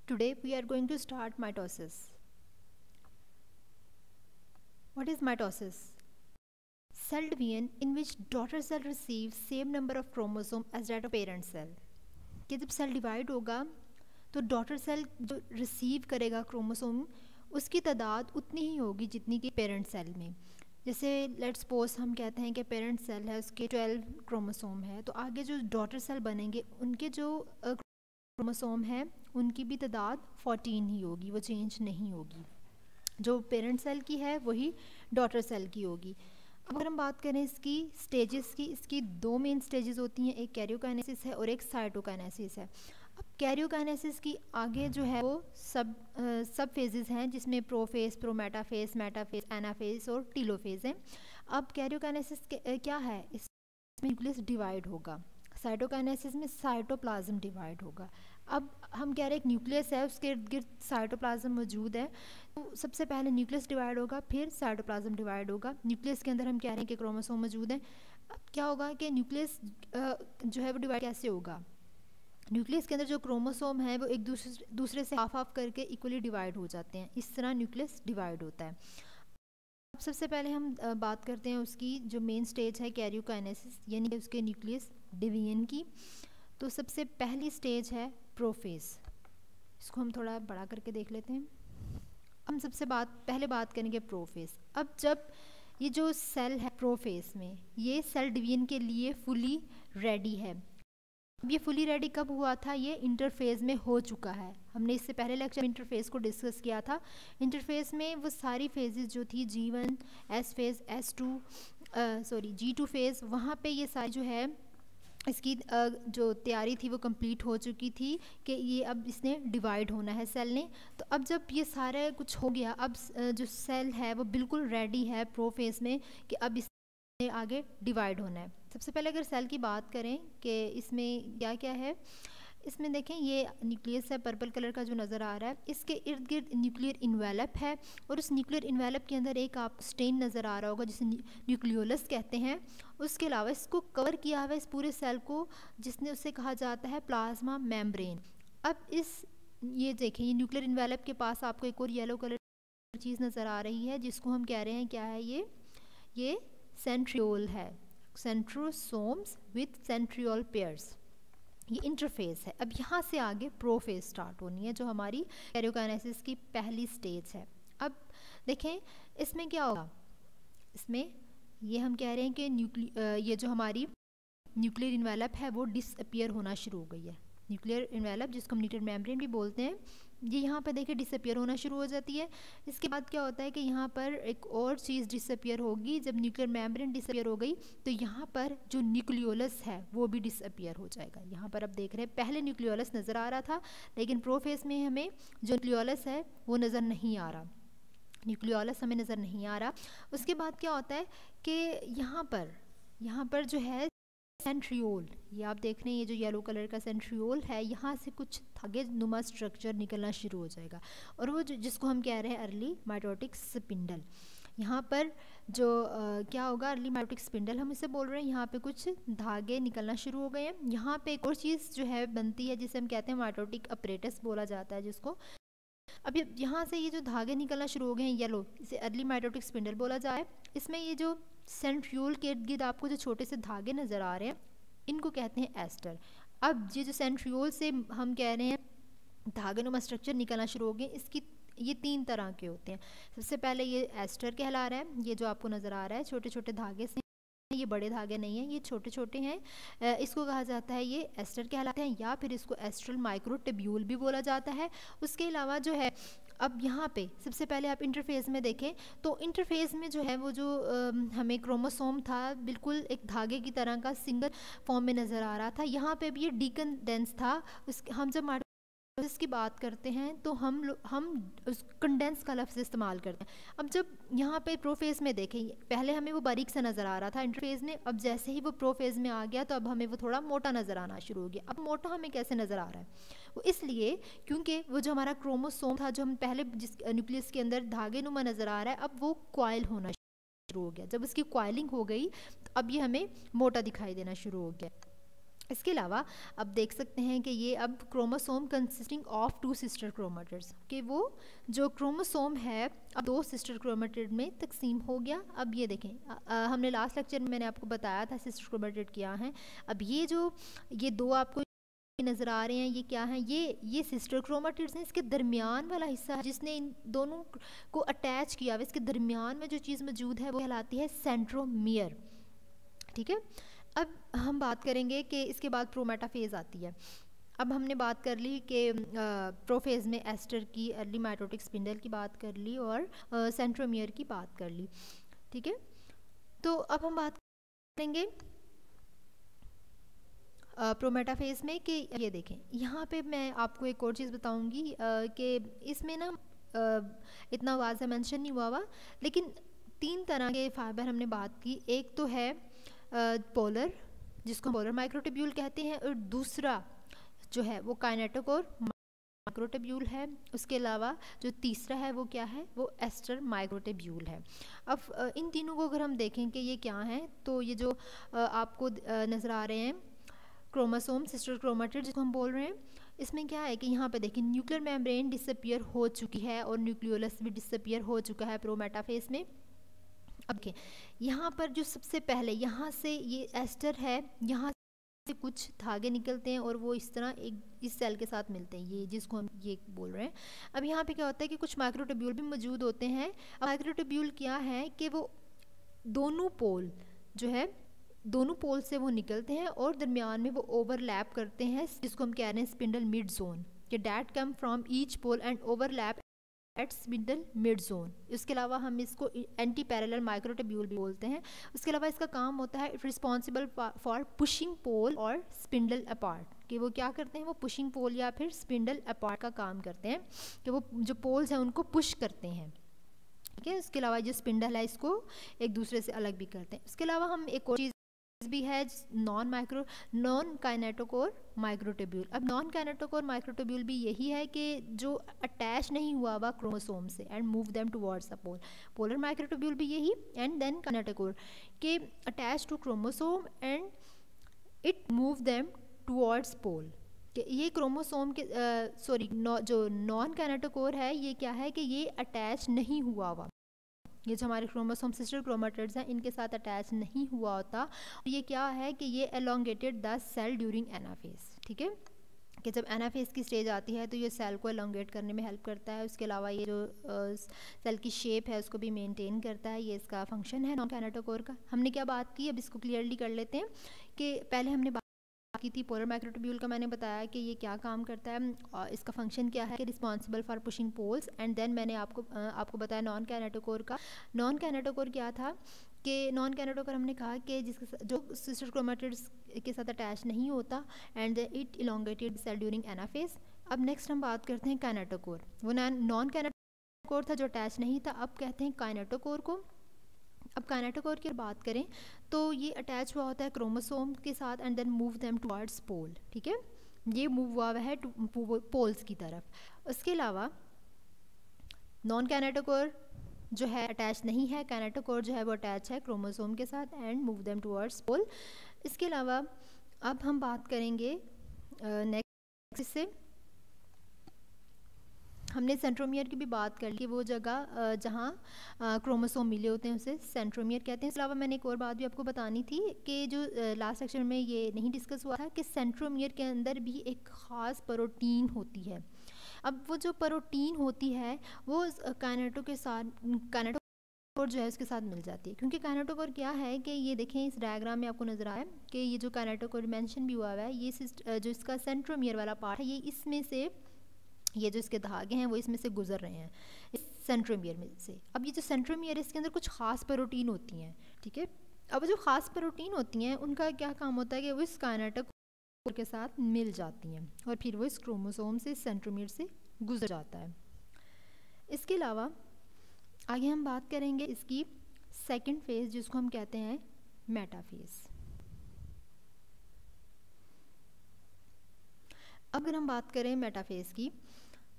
Today we are going to start mitosis. What is mitosis? Cell division in which daughter cell receives same number of chromosome as that of parent cell. कि जब cell divide होगा तो daughter cell जो receive करेगा chromosome उसकी तादाद उतनी ही होगी जितनी कि पेरेंट सेल में. जैसे लेट्स सपोज हम कहते हैं कि पेरेंट सेल है उसके 12 क्रोमोसोम है, तो आगे जो डॉटर सेल बनेंगे उनके जो क्रोमोसोम है उनकी भी तादाद 14 ही होगी, वो चेंज नहीं होगी. जो पेरेंट सेल की है वही डॉटर सेल की होगी. अब अगर हम बात करें इसकी स्टेजेस की, इसकी दो मेन स्टेजेस होती हैं, एक कैरियोकाइनेसिस है और एक साइटोकाइनेसिस है. अब कैरियोकाइनेसिस की आगे जो है वो सब फेजेस हैं जिसमें प्रोफेज, प्रोमेटाफेज, मेटाफेज, एनाफेज और टीलोफेज हैं. अब कैरियोकाइनेसिस क्या है, इसमें न्यूक्लियस डिवाइड होगा. साइटोकाइनेसिस में साइटोप्लाज्म डिवाइड होगा. अब हम कह रहे हैं एक न्यूक्लियस है, उसके इर्द गिर्द साइटोप्लाज्म मौजूद है, तो सबसे पहले न्यूक्लियस डिवाइड होगा फिर साइटोप्लाज्म डिवाइड होगा. न्यूक्लियस के अंदर हम कह रहे हैं कि क्रोमोसोम मौजूद है. अब क्या होगा कि न्यूक्लियस जो है वो डिवाइड कैसे होगा. न्यूक्लियस के अंदर जो क्रोमोसोम है वो एक दूसरे से हाफ करके इक्वली डिवाइड हो जाते हैं. इस तरह न्यूक्लियस डिवाइड होता है. अब सबसे पहले हम बात करते हैं उसकी जो मेन स्टेज है कैरियोकाइनेसिस यानी कि उसके न्यूक्लियस डिवीजन की. तो सबसे पहली स्टेज है प्रोफेज. इसको हम थोड़ा बड़ा करके देख लेते हैं. हम पहले बात करेंगे प्रोफेज. अब जब ये जो सेल है प्रोफेज में, ये सेल डिवीजन के लिए फुली रेडी है. अब ये फुली रेडी कब हुआ था, ये इंटरफेज में हो चुका है. हमने इससे पहले लेक्चर में इंटरफेज को डिस्कस किया था. इंटरफेज में वो सारी फेजेस जो थी G1, S phase, G2 phase, वहाँ पे ये सारी जो है इसकी जो तैयारी थी वो कंप्लीट हो चुकी थी कि ये अब इसने डिवाइड होना है सेल ने. तो अब जब ये सारा कुछ हो गया, अब जो सेल है वो बिल्कुल रेडी है प्रोफेज में कि अब इसने आगे डिवाइड होना है. सबसे पहले अगर सेल की बात करें कि इसमें क्या क्या है, इसमें देखें ये न्यूक्लियस है, पर्पल कलर का जो नज़र आ रहा है, इसके इर्द गिर्द न्यूक्लियर इन्वेलप है और उस न्यूक्लियर इन्वेलप के अंदर एक आप स्टेन नज़र आ रहा होगा जिसे न्यूक्लियोलस कहते हैं. उसके अलावा इसको कवर किया हुआ है इस पूरे सेल को, जिसने उससे कहा जाता है प्लाज्मा मेम्ब्रेन. अब ये देखें ये न्यूक्लियर इन्वेलप के पास आपको एक और येलो कलर चीज़ नज़र आ रही है जिसको हम कह रहे हैं क्या है, ये सेंट्रियोल है. सेंट्रोसोम्स विथ सेंट्रियोल पेयर्स, ये इंटरफेस है. अब यहाँ से आगे प्रोफेज स्टार्ट होनी है जो हमारी कैरियोकाइनेसिस की पहली स्टेज है. अब देखें इसमें क्या होगा, इसमें ये हम कह रहे हैं कि ये जो हमारी न्यूक्लियर इन्वेलप है वो डिसअपियर होना शुरू हो गई है. न्यूक्लियर इन्वेलप जिसको हम न्यूक्लियर मेम्ब्रेन भी बोलते हैं, ये यहाँ पर देखिए डिसअपियर होना शुरू हो जाती है. इसके बाद क्या होता है कि यहाँ पर एक और चीज़ डिसअपियर होगी. जब न्यूक्लियर मेम्ब्रेन डिसअपियर हो गई तो यहाँ पर जो न्यूक्लियोलस है वो भी डिसअपियर हो जाएगा. यहाँ पर अब देख रहे हैं पहले न्यूक्लियोलस नज़र आ रहा था, लेकिन प्रोफेज में हमें जो न्यूक्लियोलस है वो नज़र नहीं आ रहा. न्यूक्लियोलस हमें नज़र नहीं आ रहा. उसके बाद क्या होता है कि यहाँ पर जो है सेंट्रियोल, ये आप देख रहे हैं ये जो येलो कलर का सेंट्रियोल है, यहाँ से कुछ धागे नुमा स्ट्रक्चर निकलना शुरू हो जाएगा और वो जिसको हम कह रहे हैं अर्ली माइटोटिक स्पिंडल. यहाँ पर जो क्या होगा, अर्ली माइटोटिक स्पिंडल हम इसे बोल रहे हैं. यहाँ पे कुछ धागे निकलना शुरू हो गए हैं. यहाँ पे एक और चीज़ जो है बनती है जिसे हम कहते हैं माइटोटिक अपरेटस बोला जाता है जिसको. अब यहाँ से ये जो धागे निकलना शुरू हो गए हैं येलो, इसे अर्ली माइटोटिक स्पिंडल बोला जाए. इसमें ये जो सेंट्रियोल के इर्द गिर्द आपको जो छोटे से धागे नज़र आ रहे हैं इनको कहते हैं एस्टर. अब ये जो सेंट्रियोल से हम कह रहे हैं धागे नुमा स्ट्रक्चर निकलना शुरू हो गए, इसकी ये 3 तरह के होते हैं. सबसे पहले ये एस्टर कहला रहा है, ये जो आपको नज़र आ रहा है छोटे छोटे धागे से, ये बड़े धागे नहीं हैं, ये छोटे छोटे हैं. इसको कहा जाता है ये एस्टर कहलाते हैं या फिर इसको एस्ट्रल माइक्रोट्यूब्यूल भी बोला जाता है. उसके अलावा जो है अब यहाँ पे सबसे पहले आप इंटरफेस में देखें तो इंटरफेस में जो है वो जो हमें क्रोमोसोम था बिल्कुल एक धागे की तरह का सिंगल फॉर्म में नज़र आ रहा था. यहाँ पे भी ये डीकंडेंस था. हम जब माइटोसिस की बात करते हैं तो हम उस कंडेंस का लफ्ज़ इस्तेमाल करते हैं. अब जब यहाँ पे प्रोफेज में देखें पहले हमें वो बारीक सा नज़र आ रहा था इंटरफेज में, अब जैसे ही वो प्रोफेज में आ गया तो अब हमें वो थोड़ा मोटा नज़र आना शुरू हो गया. अब मोटा हमें कैसे नज़र आ रहा है, वो इसलिए क्योंकि वो जो हमारा क्रोमोसोम था जो हम पहले जिस न्यूक्लियस के अंदर धागे नुमा नज़र आ रहा है, अब वो क्वाइल होना शुरू हो गया. जब उसकी क्वाइलिंग हो गई तो अब ये हमें मोटा दिखाई देना शुरू हो गया. इसके अलावा अब देख सकते हैं कि ये अब chromosome consisting of 2 sister chromatids, कि वो जो क्रोमोसोम है अब 2 सिस्टर क्रोमेटिड में तकसीम हो गया। अब ये देखें, हमने लास्ट लेक्चर में मैंने आपको बताया था सिस्टर क्रोमेटिड क्या हैं। अब ये दो आपको नज़र आ रहे हैं, ये क्या हैं, ये सिस्टर क्रोमेटिड्स हैं। इसके दरमियान वाला हिस्सा है जिसने इन दोनों को अटैच किया हुआ, इसके दरमियान में जो चीज़ मौजूद है वो कहलाती है सेंट्रोमियर। ठीक है, अब हम बात करेंगे कि इसके बाद प्रोमेटाफेज आती है। अब हमने बात कर ली कि प्रोफेज में एस्टर की, अर्ली माइटोटिक स्पिंडल की बात कर ली और सेंट्रोमियर की बात कर ली। ठीक है, तो अब हम बात करेंगे प्रोमेटाफेज में कि ये देखें, यहाँ पे मैं आपको एक और चीज़ बताऊँगी कि इसमें ना इतना वाज़ह मेंशन नहीं हुआ लेकिन 3 तरह के फाइबर हमने बात की। एक तो है पोलर, जिसको पोलर माइक्रोट्यूब्यूल कहते हैं, और दूसरा जो है वो काइनेटोकोर माइक्रोट्यूब्यूल है। उसके अलावा जो तीसरा है वो क्या है, वो एस्टर माइक्रोट्यूब्यूल है। अब इन तीनों को अगर हम देखें कि ये क्या हैं, तो ये जो आपको नज़र आ रहे हैं क्रोमोसोम सिस्टर क्रोमेटिड जिसको हम बोल रहे हैं, इसमें क्या है कि यहाँ पे देखिए न्यूक्लियर मेम्ब्रेन डिसअपियर हो चुकी है और न्यूक्लियोलस भी डिसअपियर हो चुका है प्रोमेटाफेज में। अब के यहाँ पर जो सबसे पहले यहाँ से ये एस्टर है, यहाँ से कुछ धागे निकलते हैं और वो इस तरह एक इस सेल के साथ मिलते हैं, ये जिसको हम ये बोल रहे हैं। अब यहाँ पे क्या होता है कि कुछ माइक्रोट्यूब्यूल भी मौजूद होते हैं। अब माइक्रोट्यूब्यूल क्या है कि वो दोनों पोल जो है, दोनों पोल से वो निकलते हैं और दरमियान में वो ओवरलैप करते हैं, जिसको हम कह रहे हैं स्पिंडल मिड जोन, कि that come from each pole and overlap at spindle mid zone. इसके अलावा हम इसको एंटी पैरेलल माइक्रोट्यूब्यूल भी बोलते हैं। उसके अलावा इसका काम होता है रिस्पॉन्सिबल फॉर पुशिंग पोल और स्पिंडल अपार्ट, कि वो क्या करते हैं, वो पुशिंग पोल या फिर स्पिंडल अपार्ट का काम करते हैं, कि वो जो पोल्स हैं उनको पुश करते हैं। ठीक है, इसके अलावा जो स्पिंडल है इसको एक दूसरे से अलग भी करते हैं। इसके अलावा हम एक और चीज़ भी है नॉन काइनेटोकोर माइक्रोट्यूब्यूल। अब नॉन काइनेटोकोर माइक्रोट्यूब्यूल भी यही है कि जो अटैच नहीं हुआ क्रोमोसोम से and move them towards the pole. Polar microtubule भी यही, एंड देन काइनेटोकोर के attach to chromosome and it move them towards pole. ये क्रोमोसोम के जो नॉन काइनेटोकोर है ये क्या है कि ये अटैच नहीं हुआ ये जो हमारे क्रोमोसोम सिस्टर क्रोमेटिड्स हैं इनके साथ अटैच नहीं हुआ होता। ये क्या है कि ये elongated the cell during anaphase. ठीक है, कि जब एनाफेज की स्टेज आती है तो ये सेल को एलोंगेट करने में हेल्प करता है। उसके अलावा ये जो सेल की शेप है उसको भी मेंटेन करता है, ये इसका फंक्शन है नॉन काइनेटोकोर का। हमने क्या बात की, अब इसको क्लियरली कर लेते हैं कि पहले हमने की थी पोलर माइक्रोट्यूब्यूल का, मैंने बताया कि ये क्या काम करता है और इसका फंक्शन क्या है, कि responsible for pushing poles. And then मैंने आपको बताया नॉन काइनेटोकोर का। नॉन काइनेटोकोर क्या था कि नॉन काइनेटोकोर हमने कहा कि जो सिस्टर क्रोमेटिड्स के साथ अटैच नहीं होता and it elongated cell during anaphase. अब नेक्स्ट हम बात करते हैं काइनेटोकोर। वो नॉन काइनेटोकोर था जो अटैच नहीं था, अब कहते हैं काइनेटोकोर को। अब काइनेटोकोर की बात करें तो ये अटैच हुआ होता है क्रोमोसोम के साथ and then move them towards pole. ठीक है, ये मूव हुआ है पोल्स की तरफ। उसके अलावा नॉन काइनेटोकोर जो है अटैच नहीं है, काइनेटोकोर जो है वो अटैच है क्रोमोसोम के साथ एंड मूव देम टुवर्ड्स पोल। इसके अलावा अब हम बात करेंगे नेक्स्ट से हमने सेंट्रोमियर की भी बात कर ली, वो जगह जहाँ क्रोमोसोम मिले होते हैं उसे सेंट्रोमियर कहते हैं। इसके अलावा मैंने एक और बात भी आपको बतानी थी कि जो लास्ट सेक्शन में ये नहीं डिस्कस हुआ था कि सेंट्रोमियर के अंदर भी एक ख़ास प्रोटीन होती है। अब वो जो प्रोटीन होती है वो काइनेटोकोर जो है उसके साथ मिल जाती है, क्योंकि काइनेटोकोर क्या है कि ये देखें इस डायग्राम में आपको नज़र आया कि ये जो काइनेटोकोर मेंशन भी हुआ है, ये जो इसका सेंट्रोमियर वाला पार्ट है, ये इसमें से ये जो इसके धागे हैं वो इसमें से गुजर रहे हैं इस सेंट्रोमियर में से। अब ये जो सेंट्रोमियर है इसके अंदर कुछ खास प्रोटीन होती हैं। ठीक है, अब जो खास प्रोटीन होती हैं उनका क्या काम होता है कि वो इस काइनेटोकोर के साथ मिल जाती हैं और फिर वो इस क्रोमोसोम से सेंट्रोमियर से गुजर जाता है। इसके अलावा आगे हम बात करेंगे इसकी सेकेंड फेज जिसको हम कहते हैं मेटाफेज। अगर हम बात करें मेटाफेज की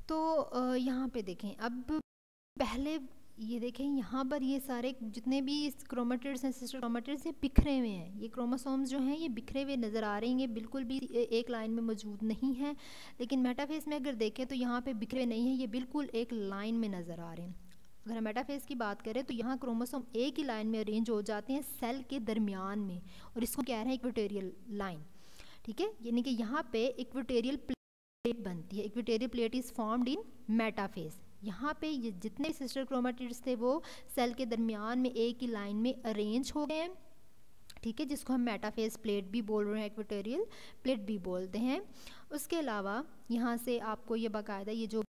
तो यहाँ पे देखें, अब पहले ये देखें यहाँ पर ये सारे जितने भी क्रोमेटिड्स हैं, सिस्टर क्रोमेटिड्स, ये बिखरे हुए हैं। ये क्रोमोसोम्स जो हैं ये बिखरे हुए नज़र आ रहे हैं, ये बिल्कुल भी एक लाइन में मौजूद नहीं है। लेकिन मेटाफेज में अगर देखें तो यहाँ पे बिखरे नहीं हैं, ये बिल्कुल एक लाइन में नज़र आ रहे हैं। अगर हम मेटाफेज की बात करें तो यहाँ क्रोमोसोम एक ही लाइन में अरेंज हो जाते हैं सेल के दरमियान में, और इसको कह रहे हैं इक्वेटोरियल लाइन। ठीक है, यानी कि यहाँ पे इक्वेटोरियल प्लेट बनती है। Equatorial plate is formed in metaphase. यहाँ पे ये जितने सिस्टर क्रोमेटिड्स थे वो सेल के दरमियान में एक ही लाइन में अरेंज हो गए हैं। ठीक है, जिसको हम मेटाफेज प्लेट भी बोल रहे हैं, इक्वेटोरियल प्लेट भी बोलते हैं। उसके अलावा यहाँ से आपको ये बाकायदा ये जो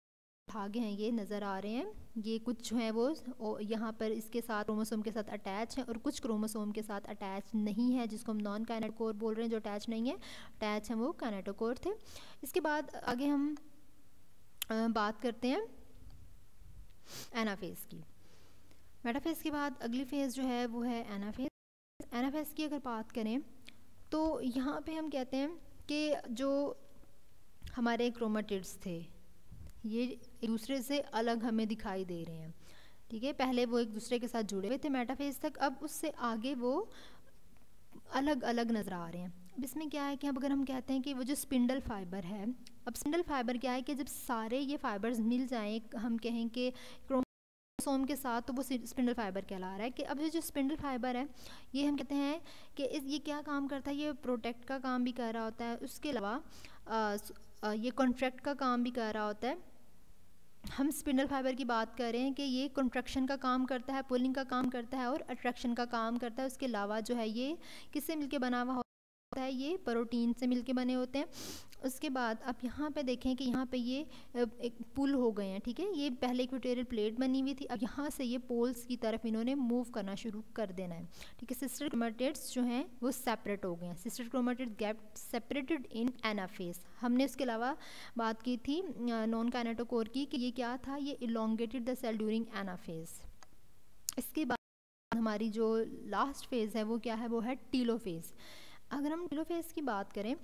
धागे हैं ये नज़र आ रहे हैं, ये कुछ जो है वो यहाँ पर इसके साथ क्रोमोसोम के साथ अटैच है, और कुछ क्रोमोसोम के साथ अटैच नहीं है, जिसको हम नॉन काइनेटोकोर बोल रहे हैं। जो अटैच नहीं है, अटैच है वो काइनेटोकोर थे। इसके बाद आगे हम बात करते हैं एनाफेज की। मेटाफेज के बाद अगली फेज़ जो है वो है एनाफेज। एनाफेज की अगर बात करें तो यहाँ पे हम कहते हैं कि जो हमारे क्रोमेटिड्स थे ये एक दूसरे से अलग हमें दिखाई दे रहे हैं। ठीक है, पहले वो एक दूसरे के साथ जुड़े हुए थे मेटाफेज तक, अब उससे आगे वो अलग अलग नज़र आ रहे हैं। अब इसमें क्या है कि अब अगर हम कहते हैं कि वो जो स्पिंडल फाइबर है, अब स्पिंडल फाइबर क्या है कि जब सारे ये फाइबर्स मिल जाएं, हम कहें कि क्रोमोसोम के साथ, तो वो स्पिंडल फाइबर कहला रहा है। कि अब ये जो स्पिंडल फाइबर है ये हम कहते हैं कि ये क्या काम करता है, ये प्रोटेक्ट का काम भी कर रहा होता है, उसके अलावा ये कॉन्ट्रैक्ट का काम भी कर रहा होता है। हम स्पिंडल फाइबर की बात कर रहे हैं कि ये कॉन्ट्रैक्शन का काम करता है, पुलिंग का काम करता है और अट्रैक्शन का काम करता है। उसके अलावा जो है ये किससे मिलके बना हुआ होता है, ये प्रोटीन से मिलके बने होते हैं। उसके बाद आप यहाँ पे देखें कि यहाँ पे ये एक पुल हो गए हैं। ठीक है, ये पहले इक्वेटोरियल प्लेट बनी हुई थी, अब यहाँ से ये पोल्स की तरफ इन्होंने मूव करना शुरू कर देना है। ठीक है, सिस्टर क्रोमेटिड्स जो हैं वो सेपरेट हो गए हैं। सिस्टर क्रोमेटिड गेट सेपरेटेड इन एनाफेज। हमने उसके अलावा बात की थी नॉन काइनेटोकोर की कि ये क्या था, ये elongated the cell during anaphase. इसके बाद हमारी जो लास्ट फेज़ है वो क्या है, वो है टीलोफेज़। अगर हम टीलोफेज़ की बात करें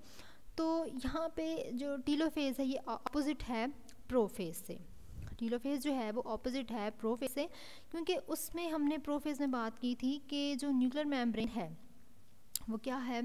तो यहाँ पे जो टीलोफेज़ है ये ऑपोजिट है प्रोफेज़ से। टीलोफेज़ जो है वो ऑपोजिट है प्रोफेज़ से, क्योंकि उसमें हमने प्रोफेज़ में बात की थी कि जो न्यूक्लियर मेम्ब्रेन है वो क्या है,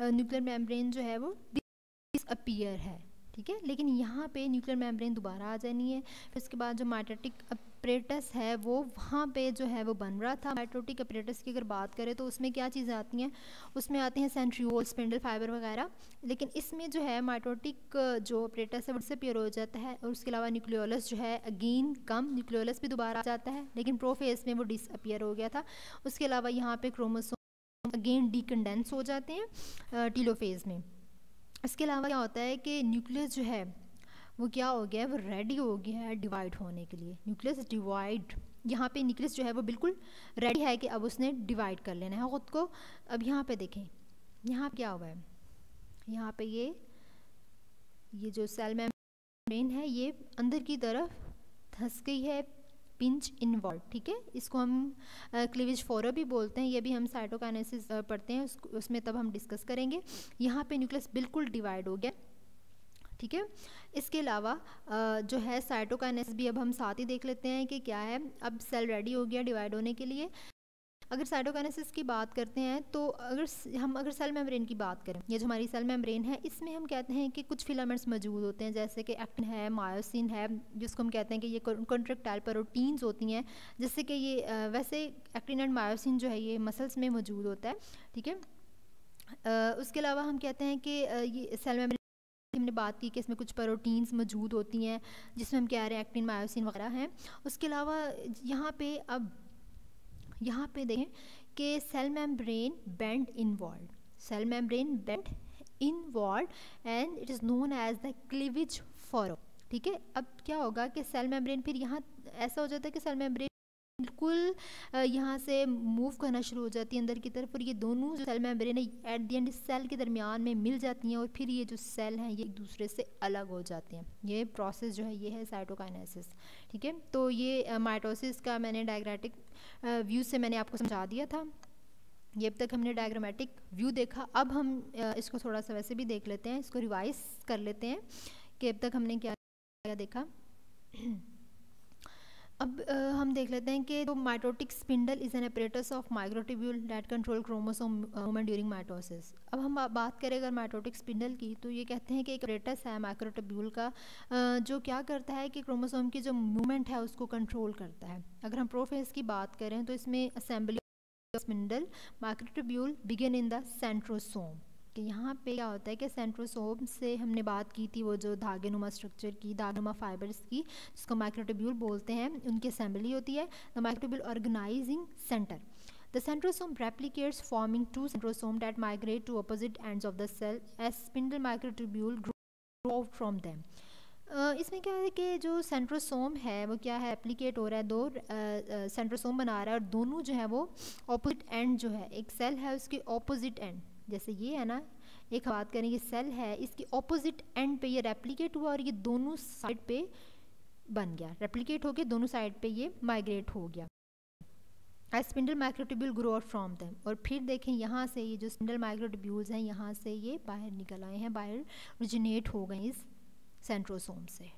न्यूक्लियर मेम्ब्रेन जो है वो डिसअपीयर है। ठीक है, लेकिन यहाँ पे न्यूक्लियर मेम्ब्रेन दोबारा आ जानी है। फिर उसके बाद जो माइटोटिक अपरेटस है वो वहाँ पे जो है वो बन रहा था। माइटोटिक अपरेटस की अगर बात करें तो उसमें क्या चीज़ें आती हैं, उसमें आती हैं सेंट्रियोल, स्पिंडल फाइबर वगैरह। लेकिन इसमें जो है माइटोटिक जो अपरेटस है वो डिसअपीयर हो जाता है, और उसके अलावा न्यूक्लियोलस जो है अगेन कम, न्यूक्लियोलस भी दोबारा आ जाता है, लेकिन प्रोफेज़ में वो डिसअपीयर हो गया था। उसके अलावा यहाँ पे क्रोमोसोम अगेन डीकंडेंस हो जाते हैं टीलोफेज़ में। इसके अलावा क्या होता है कि न्यूक्लियस जो है वो क्या हो गया है, वो रेडी हो गया है डिवाइड होने के लिए। न्यूक्लियस डिवाइड, यहाँ पे न्यूक्लियस जो है वो बिल्कुल रेडी है कि अब उसने डिवाइड कर लेना है ख़ुद को। अब यहाँ पे देखें, यहाँ क्या हुआ है, यहाँ पे ये जो सेल मेम्ब्रेन है ये अंदर की तरफ धंस गई है, पिंच इनवर्ड। ठीक है, इसको हम क्लीवेज फोरम भी बोलते हैं, ये भी हम साइटोकाइनेसिस पढ़ते हैं, उसमें तब हम डिस्कस करेंगे। यहाँ पे न्यूक्लियस बिल्कुल डिवाइड हो गया। ठीक है, इसके अलावा जो है साइटोकाइनेसिस भी अब हम साथ ही देख लेते हैं कि क्या है। अब सेल रेडी हो गया डिवाइड होने के लिए। अगर साइटोकाइनेसिस की बात करते हैं तो अगर सेल मेम्ब्रेन की बात करें, ये जो हमारी सेल मेम्ब्रेन है इसमें हम कहते हैं कि कुछ फिलामेंट्स मौजूद होते हैं, जैसे कि एक्टिन है, मायोसिन है, जिसको हम कहते हैं कि ये कॉन्ट्रैक्टाइल प्रोटीन्स होती हैं, जिससे कि ये वैसे एक्टिन एंड मायोसिन जो है ये मसल्स में मौजूद होता है। ठीक है, उसके अलावा हम कहते हैं कि ये सेल मेम्ब्रेन हमने बात की कि इसमें कुछ प्रोटीन्स मौजूद होती हैं, जिसमें हम कह रहे हैं एक्टिन, मायोसिन वगैरह हैं। उसके अलावा यहाँ पे देखें कि cell membrane bend inward, cell membrane bend inward and it is known as the cleavage furrow. ठीक है, अब क्या होगा कि सेल मेम्ब्रेन फिर यहाँ ऐसा हो जाता है कि सेल मेम्ब्रेन बिल्कुल यहाँ से मूव करना शुरू हो जाती है अंदर की तरफ, और ये दोनों जो सेल मेम्ब्रेन है एट द एंड सेल के दरमियान में मिल जाती हैं, और फिर ये जो सेल हैं ये एक दूसरे से अलग हो जाते हैं। ये प्रोसेस जो है ये है साइटोकाइनेसिस। ठीक है, तो ये माइटोसिस का मैंने डायग्रामेटिक व्यू से मैंने आपको समझा दिया था। ये अब तक हमने डायग्रामेटिक व्यू देखा, अब हम इसको थोड़ा सा वैसे भी देख लेते हैं, इसको रिवाइज कर लेते हैं कि अब तक हमने क्या क्या देखा। अब हम देख लेते हैं कि जो mitotic spindle is an apparatus of microtubule that control chromosome movement during mitosis. अब हम बात करें अगर माइटोटिक स्पिंडल की, तो ये कहते हैं कि एक apparatus है माइक्रोट्यूब्यूल का जो क्या करता है कि क्रोमोसोम की जो मूवमेंट है उसको कंट्रोल करता है। अगर हम प्रोफेज की बात करें तो इसमें assembly spindle microtubule begin in the centrosome. कि यहाँ पे क्या होता है कि सेंट्रोसोम से हमने बात की थी वो जो धागेनुमा स्ट्रक्चर की, धागेनुमा फाइबर्स की, जिसको माइक्रोट्यूब्यूल बोलते हैं, उनकी असेंबली होती है। The microtubule organizing centre, the centrosome replicates forming two centrosome that migrate to opposite ends of the cell as spindle microtubule grow out from them। इसमें क्या है कि जो सेंट्रोसोम है वो क्या है, एप्लीकेट हो रहा है, दो सेंट्रोसोम बना रहा है और दोनों जो है वो ऑपोजिट एंड जो है, एक सेल है उसके ऑपोजिट एंड, जैसे ये है ना, एक बात करें ये सेल है, इसकी ऑपोजिट एंड पे ये रेप्लिकेट हुआ और ये दोनों साइड पे बन गया, रेप्लिकेट होके दोनों साइड पे ये माइग्रेट हो गया। As spindle microtubule grow out from them, और फिर देखें यहाँ से ये जो स्पिंडल माइक्रोट्यूब्यूल्स हैं यहाँ से ये बाहर निकल आए हैं, बाहर ओरिजिनेट हो गए इस सेंट्रोसोम से।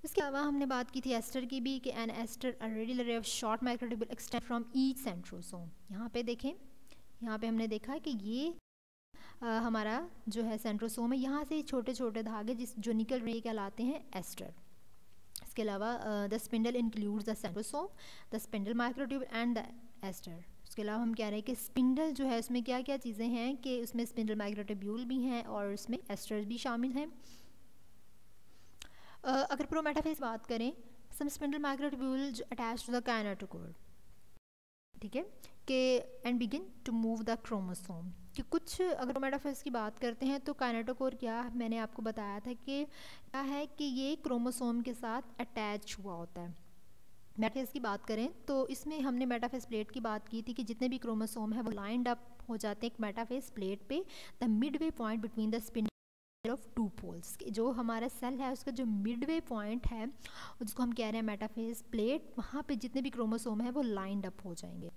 इसके अलावा हमने बात की थी एस्टर की भी, कि an aster a radial ray of short microtubule extend from each centrosome. यहाँ पे देखें, यहाँ पे हमने देखा कि ये हमारा जो है सेंट्रोसोम है, यहाँ से छोटे छोटे धागे जो निकल रहे कहलाते हैं एस्टर। इसके अलावा the spindle includes the centrosome, the spindle microtubule and the aster. उसके अलावा हम कह रहे हैं कि स्पिंडल जो है उसमें क्या क्या चीज़ें हैं, कि उसमें स्पिंडल माइक्रोट्यूब्यूल भी हैं और उसमें एस्टर भी शामिल हैं। अगर प्रोमेटाफेज बात करें, some spindle microtubule attach to the kinetochore, ठीक है, कि and begin to move the chromosome. कि कुछ अगर प्रोमेटाफेज की बात करते हैं तो काइनेटोकोर क्या, मैंने आपको बताया था कि क्या है कि ये क्रोमोसोम के साथ अटैच हुआ होता है। मेटाफेज की बात करें तो इसमें हमने मेटाफेज प्लेट की बात की थी कि जितने भी क्रोमोसोम है वो लाइंड अप हो जाते हैं एक मेटाफेज प्लेट पे, the midway point between the spindle of two poles. जो हमारा सेल है उसका जो मिडवे पॉइंट है जिसको हम कह रहे हैं मेटाफेज प्लेट, वहाँ पे जितने भी क्रोमोसोम है वो लाइंड अप हो जाएंगे।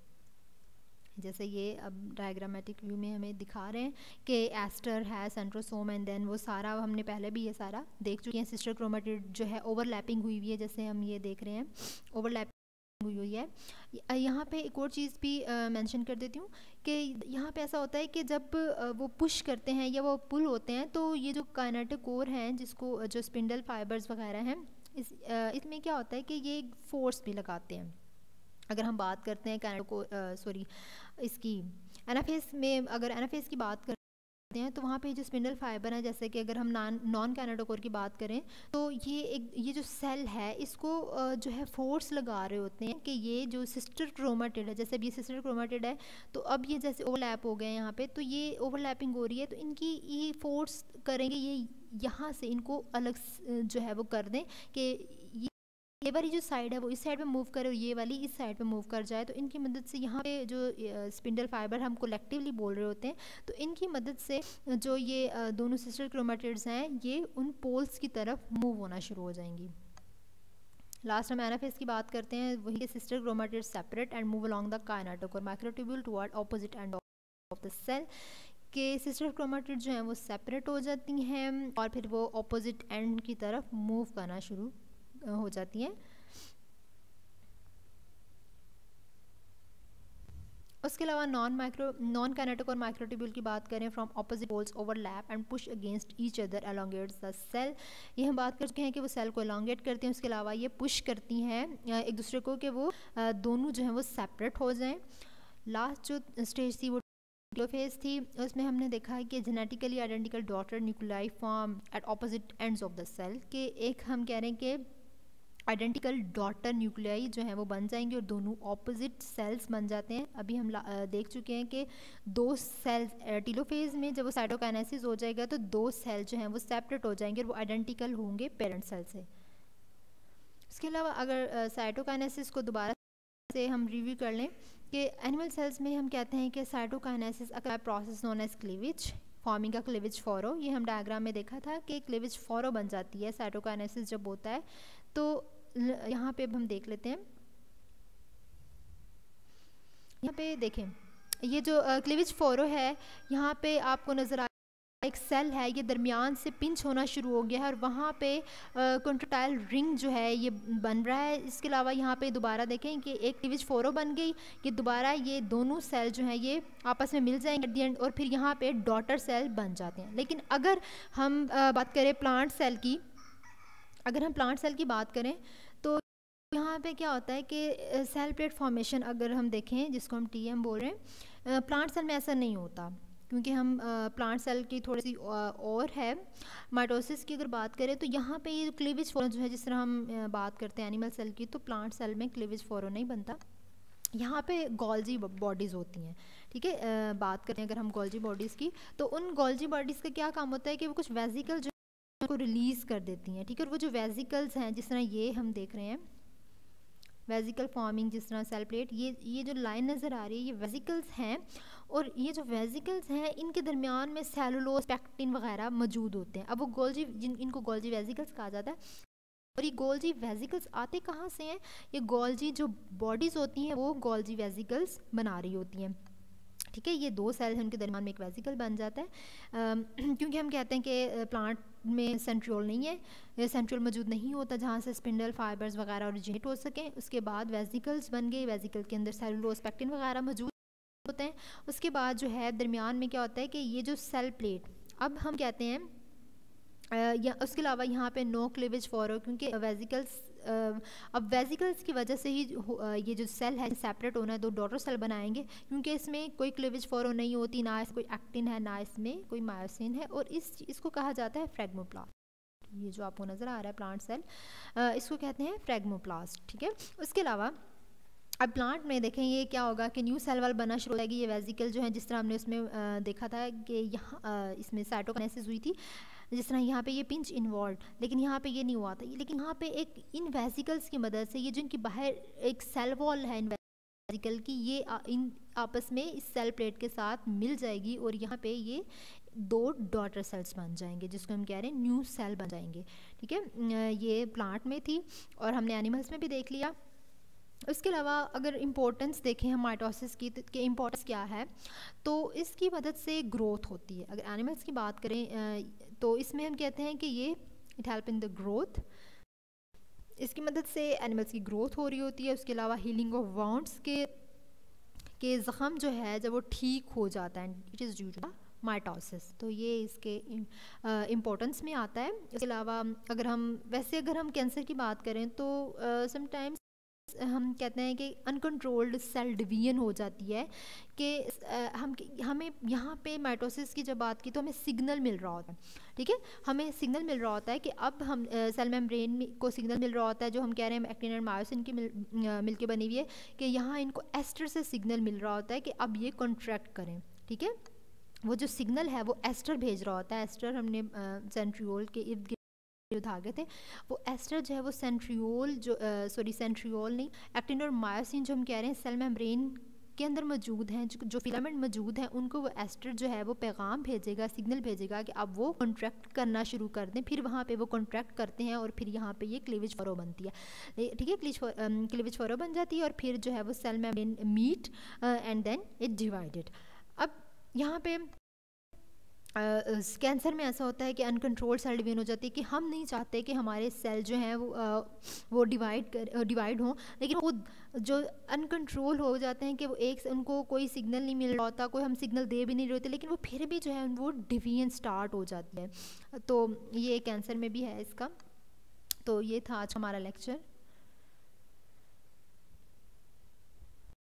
जैसे ये अब डायग्रामेटिक व्यू में हमें दिखा रहे हैं कि एस्टर है, सेंट्रोसोम, एंड देन वो सारा हमने पहले भी ये सारा देख चुके हैं। सिस्टर क्रोमेटिड जो है ओवरलैपिंग हुई हुई है, जैसे हम ये देख रहे हैं ओवरलैपिंग हुई हुई है। यहाँ पे एक और चीज़ भी मेंशन कर देती हूँ कि यहाँ पे ऐसा होता है कि जब वो पुश करते हैं या वो पुल होते हैं तो ये जो काइनेटोकोर हैं, जिसको जो स्पिंडल फाइबर्स वगैरह हैं, इसमें क्या होता है कि ये फोर्स भी लगाते हैं। अगर हम बात करते हैं इसकी एनाफेज में, अगर एनाफेज की बात करते हैं तो वहाँ पे जो स्पिंडल फाइबर है, जैसे कि अगर हम नॉन काइनेटोकोर की बात करें तो ये जो सेल है इसको जो है फोर्स लगा रहे होते हैं कि ये जो सिस्टर क्रोमेटिड है, जैसे अब ये सिस्टर क्रोमेटिड है तो अब ये जैसे ओवरलैप हो गए हैं यहाँ पे, तो ये ओवरलैपिंग हो रही है, तो इनकी ये फोर्स करेंगे, ये यहाँ से इनको अलग जो है वो कर दें कि ये वाली जो साइड है वो इस साइड पे मूव करे और ये वाली इस साइड पे मूव कर जाए। तो इनकी मदद से यहाँ पे जो स्पिंडल फाइबर हम कलेक्टिवली बोल रहे होते हैं, तो इनकी मदद से जो ये दोनों सिस्टर क्रोमेटिड्स हैं ये उन पोल्स की तरफ मूव होना शुरू हो जाएंगी। लास्ट हम एनाफेज की बात करते हैं, वही sister chromatids separate and move along the kinetochore microtubule toward opposite end of the cell. के सिस्टर क्रोमेटिड जो हैं वो सेपरेट हो जाती हैं और फिर वो ऑपोजिट एंड की तरफ मूव करना शुरू हो जाती हैं। उसके अलावा नॉन काइनेटोकोर माइक्रोट्यूब्यूल की बात करें, from opposite poles overlap and push against each other elongates the cell. ये हम बात कर चुके हैं कि वो सेल को एलोंगेट करती हैं, उसके अलावा ये पुश करती हैं एक दूसरे को कि वो दोनों जो हैं वो सेपरेट हो जाएं। लास्ट जो स्टेज थी वो टेलोफेज थी, उसमें हमने देखा है कि genetically identical daughter nuclei form at opposite ends of the cell. के एक हम कह रहे हैं कि आइडेंटिकल डॉटर न्यूक्लियाई जो है वो बन जाएंगे और दोनों ऑपोजिट सेल्स बन जाते हैं। अभी हम देख चुके हैं कि दो सेल्स टेलोफेज में जब वो साइटोकाइनेसिस हो जाएगा तो दो सेल जो हैं वो सेपरेट हो जाएंगे और वो आइडेंटिकल होंगे पेरेंट सेल से। इसके अलावा अगर साइटोकाइनेसिस को दोबारा से हम रिव्यू कर लें कि एनिमल सेल्स में हम कहते हैं कि cytokinesis a process known as cleavage forming a cleavage furrow. ये हम डायग्राम में देखा था कि क्लीवेज फॉरो बन जाती है साइटोकाइनेसिस जब होता है। तो यहाँ पे अब हम देख लेते हैं, यहाँ पे देखें ये जो क्लीवेज फॉरो है यहाँ पे आपको नज़र आ एक सेल है ये दरमियान से पिंच होना शुरू हो गया है और वहाँ पे कॉन्ट्रैक्टाइल रिंग जो है ये बन रहा है। इसके अलावा यहाँ पे दोबारा देखें कि एक क्लीवेज फोरो बन गई कि दोबारा ये दोनों सेल जो हैं ये आपस में मिल जाएंगे एट द एंड और फिर यहाँ पे डॉटर सेल बन जाते हैं। लेकिन अगर हम बात करें प्लांट सेल की, अगर हम प्लांट सेल की बात करें तो यहाँ पे क्या होता है कि सेल प्लेट फॉर्मेशन अगर हम देखें जिसको हम TM बोल रहे हैं, प्लांट सेल में ऐसा नहीं होता क्योंकि हम प्लांट सेल की थोड़ी सी और है। माइटोसिस की अगर बात करें तो यहाँ पे ये क्लीवेज फोरो जो है, जिस तरह हम बात करते हैं एनिमल सेल की, तो प्लांट सेल में क्लीवेज फोरो नहीं बनता। यहाँ पे गोल्जी बॉडीज़ होती हैं, ठीक है। बात करें अगर हम गोल्जी बॉडीज़ की तो उन गोल्जी बॉडीज़ का क्या काम होता है कि वो कुछ वेजिकल जो को रिलीज़ कर देती हैं, ठीक है। और वो जो वेजिकल्स हैं जिस तरह ये हम देख रहे हैं वेजिकल फॉर्मिंग, जिस तरह सेल प्लेट, ये जो लाइन नज़र आ रही है ये वेजिकल्स हैं और ये जो वेजिकल्स हैं इनके दरमियान में सेलुलोज पैक्टिन वगैरह मौजूद होते हैं। अब वो गोल्जी इनको गोल्जी वेजिकल्स कहा जाता है। और ये गोल्जी वेजिकल्स आते कहाँ से हैं? ये गोल्जी जो बॉडीज़ होती हैं वो गोल्जी वेजिकल्स बना रही होती हैं, ठीक है। ये दो सेल हैं उनके दरमियान में एक वेजिकल बन जाता है। क्योंकि हम कहते हैं कि प्लांट में सेंट्रियोल नहीं है, सेंट्रियोल मौजूद नहीं होता जहाँ से स्पिंडल फाइबर्स वगैरह ओरिजिनेट हो सकें। उसके बाद वेजिकल्स बन गए, वेजिकल के अंदर सेलुलोज पैक्टिन वगैरह मौजूद होते हैं। उसके बाद जो है दरमियान में क्या होता है कि ये जो सेल प्लेट, अब हम कहते हैं या उसके अलावा यहाँ पे नो क्लीवेज फोरो, क्योंकि वेजिकल्स अब वेजिकल्स की वजह से ही ये जो सेल है सेपरेट होना है, दो डॉटर सेल बनाएंगे क्योंकि इसमें कोई क्लीवेज फोरो नहीं होती, ना इसमें कोई एक्टिन है ना इसमें कोई मायोसिन है। और इसको कहा जाता है फ्रेगमोप्लास्ट। ये जो आपको नज़र आ रहा है प्लांट सेल, इसको कहते हैं फ्रेगमोप्लास्ट, ठीक है। उसके अलावा अब प्लांट में देखें ये क्या होगा कि न्यू सेल वाल बनना शुरू हो जाएगी। ये वेजिकल जो है जिस तरह हमने उसमें देखा था कि यहाँ इसमें साइटोकाइनेसिस हुई थी, जिस तरह यहाँ पे ये पिंच इन्वॉल्व, लेकिन यहाँ पे ये नहीं हुआ था। लेकिन यहाँ पे एक इन वेजिकल्स की मदद से ये जो इनकी बाहर एक सेल वॉल है इन वेजिकल की, ये इन आपस में इस सेल प्लेट के साथ मिल जाएगी और यहाँ पे ये दो डॉटर सेल्स बन जाएंगे जिसको हम कह रहे हैं न्यू सेल बन जाएंगे, ठीक है। ये प्लांट में थी और हमने एनिमल्स में भी देख लिया। उसके अलावा अगर इम्पोर्टेंस देखें हम माइटोसिस की, तो इम्पोर्टेंस क्या है, तो इसकी मदद से ग्रोथ होती है। अगर एनिमल्स की बात करें तो इसमें हम कहते हैं कि ये it help in the growth, इसकी मदद से एनिमल्स की ग्रोथ हो रही होती है। उसके अलावा हीलिंग ऑफ वाउंड्स के ज़ख़म जो है जब वो ठीक हो जाता है, it is due to mitosis, तो ये इसके इम्पोर्टेंस में आता है। इसके अलावा अगर हम कैंसर की बात करें तो समटाइम्स हम कहते हैं कि अनकंट्रोल्ड सेल डिवीजन हो जाती है कि हमें यहाँ पे माइटोसिस की जब बात की तो हमें सिग्नल मिल रहा होता है, ठीक है। हमें सिग्नल मिल रहा होता है कि अब हम सेल मेम्ब्रेन को सिग्नल मिल रहा होता है जो हम कह रहे हैं एक्टिन एंड मायोसिन की मिल के बनी हुई है कि यहाँ इनको एस्टर से सिग्नल मिल रहा होता है कि अब ये कॉन्ट्रैक्ट करें, ठीक है। वो जो सिग्नल है वो एस्टर भेज रहा होता है। एस्टर हमने सेंट्रियोल के इर्द गिर्द धागे थे, वो एस्टर जो है वो सेंट्रियोल नहीं, एक्टिन और मायोसिन जो हम कह रहे हैं सेल मेम्ब्रेन के अंदर मौजूद हैं, जो फिलामेंट मौजूद हैं, उनको वो एस्टर जो है वो पैगाम भेजेगा, सिग्नल भेजेगा कि अब वो कॉन्ट्रैक्ट करना शुरू कर दें। फिर वहाँ पे वो कॉन्ट्रैक्ट करते हैं और फिर यहाँ पे ये क्लीवेज फोरो बनती है, ठीक है। क्लीवेज फोरो बन जाती है और फिर जो है वो cell membrane meet and then it divided. अब यहाँ पे कैंसर में ऐसा होता है कि अनकंट्रोल्ड सेल डिवीजन हो जाती है कि हम नहीं चाहते कि हमारे सेल जो हैं वो डिवाइड हों, लेकिन वो जो अनकंट्रोल हो जाते हैं कि वो उनको कोई सिग्नल नहीं मिल रहा होता, कोई हम सिग्नल दे भी नहीं रहे होते, लेकिन वो फिर भी जो है वो डिवीजन स्टार्ट हो जाती है। तो ये कैंसर में भी है इसका। तो ये था आज हमारा लेक्चर।